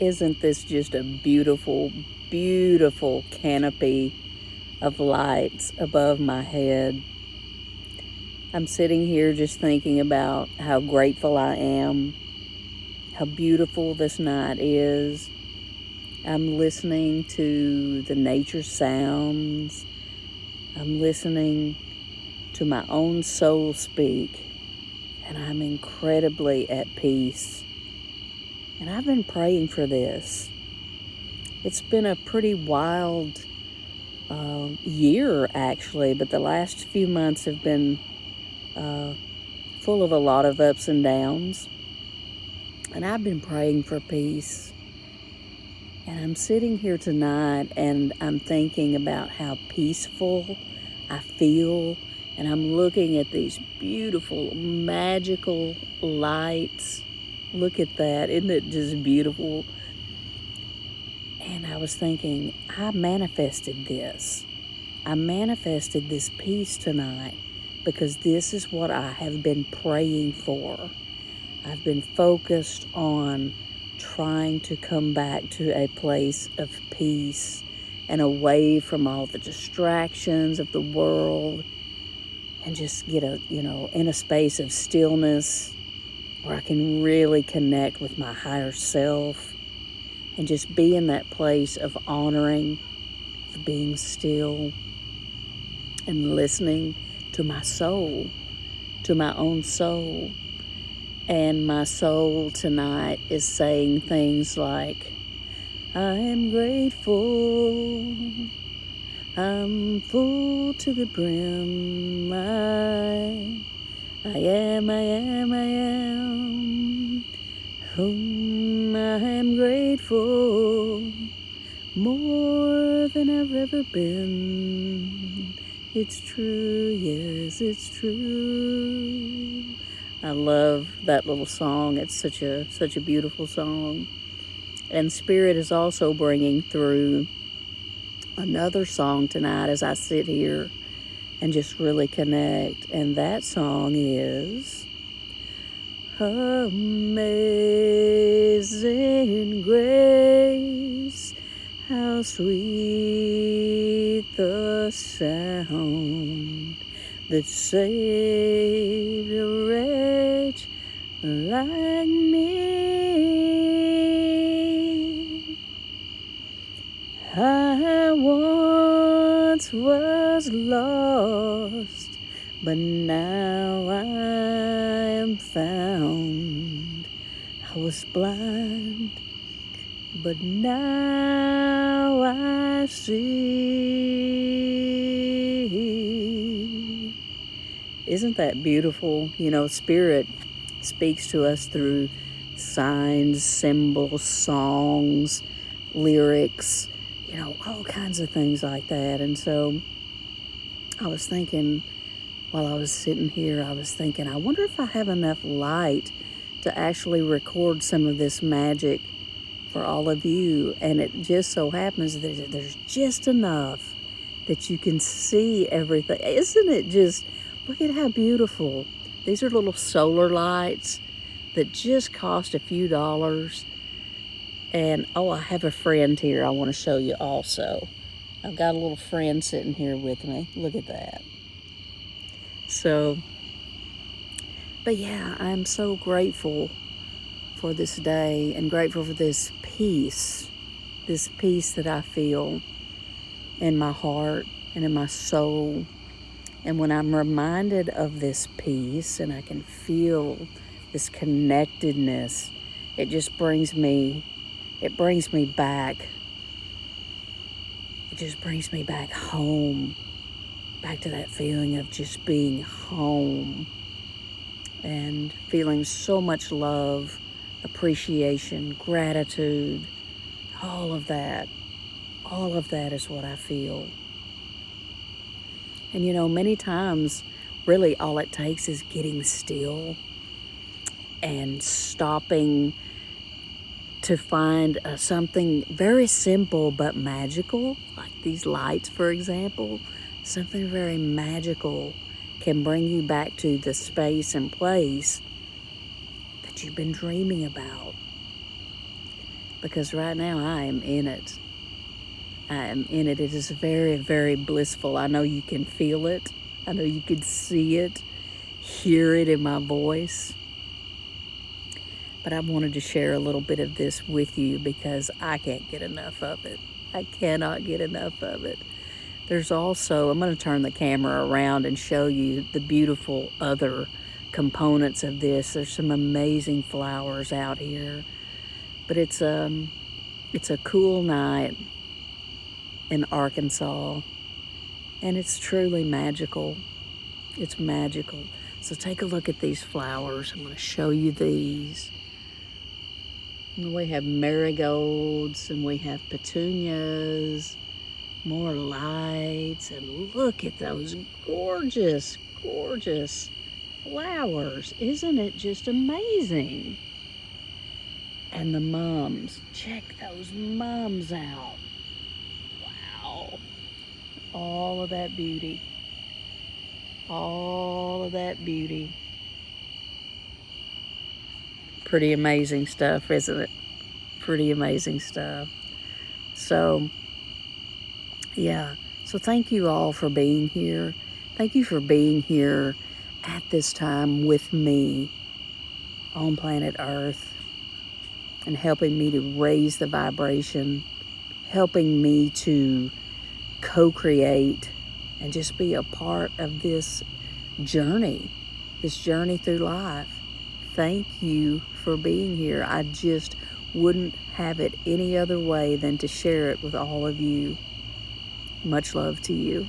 Isn't this just a beautiful, beautiful canopy of lights above my head? I'm sitting here just thinking about how grateful I am, how beautiful this night is. I'm listening to the nature sounds. I'm listening to my own soul speak, and I'm incredibly at peace. And I've been praying for this. It's been a pretty wild year, actually, but the last few months have been full of a lot of ups and downs. And I've been praying for peace. And I'm sitting here tonight and I'm thinking about how peaceful I feel. And I'm looking at these beautiful, magical lights. Look at that. Isn't it just beautiful? And I was thinking, I manifested this. I manifested this peace tonight because this is what I have been praying for. I've been focused on trying to come back to a place of peace and away from all the distractions of the world and just get in a space of stillness where I can really connect with my higher self and just be in that place of honoring, of being still and listening to my soul, to my own soul. And my soul tonight is saying things like, I am grateful, I'm full to the brim, I am, whom I am grateful, more than I've ever been. It's true, yes, it's true. I love that little song. It's such a beautiful song. And Spirit is also bringing through another song tonight as I sit here and just really connect. And that song is Amazing Grace, how sweet the sound that saved a wretch like me. I once was lost, but now I am found. I was blind, but now I see. Isn't that beautiful? Spirit speaks to us through signs, symbols, songs, lyrics, all kinds of things like that. And so I was thinking, while I was sitting here, I was thinking, I wonder if I have enough light to actually record some of this magic for all of you. And it just so happens that there's just enough that you can see everything. Isn't it just, look at how beautiful. These are little solar lights that just cost a few dollars. And I have a friend here I want to show you also. I've got a little friend sitting here with me. Look at that. So, but yeah, I'm so grateful for this day and grateful for this peace that I feel in my heart and in my soul. And when I'm reminded of this peace and I can feel this connectedness, it just brings me back. It just brings me back home, back to that feeling of just being home and feeling so much love, appreciation, gratitude, all of that. All of that is what I feel. And many times, really all it takes is getting still and stopping to find something very simple but magical, like these lights, for example. Something very magical can bring you back to the space and place that you've been dreaming about. because right now I am in it. I am in it. It is very, very blissful. I know you can feel it. I know you can see it, hear it in my voice. But I wanted to share a little bit of this with you because I can't get enough of it. I cannot get enough of it. There's also, I'm going to turn the camera around and show you the beautiful other components of this. There's some amazing flowers out here. But it's a cool night in Arkansas, and it's truly magical. It's magical. So take a look at these flowers. I'm going to show you these. And we have marigolds, and we have petunias, more lights, and look at those gorgeous, gorgeous flowers. Isn't it just amazing? And the mums, check those mums out. Wow. All of that beauty. All of that beauty. Pretty amazing stuff, isn't it? Pretty amazing stuff. So, yeah. So thank you all for being here. Thank you for being here at this time with me on planet Earth and helping me to raise the vibration, helping me to co-create and just be a part of this journey through life. Thank you for being here. I just wouldn't have it any other way than to share it with all of you. Much love to you.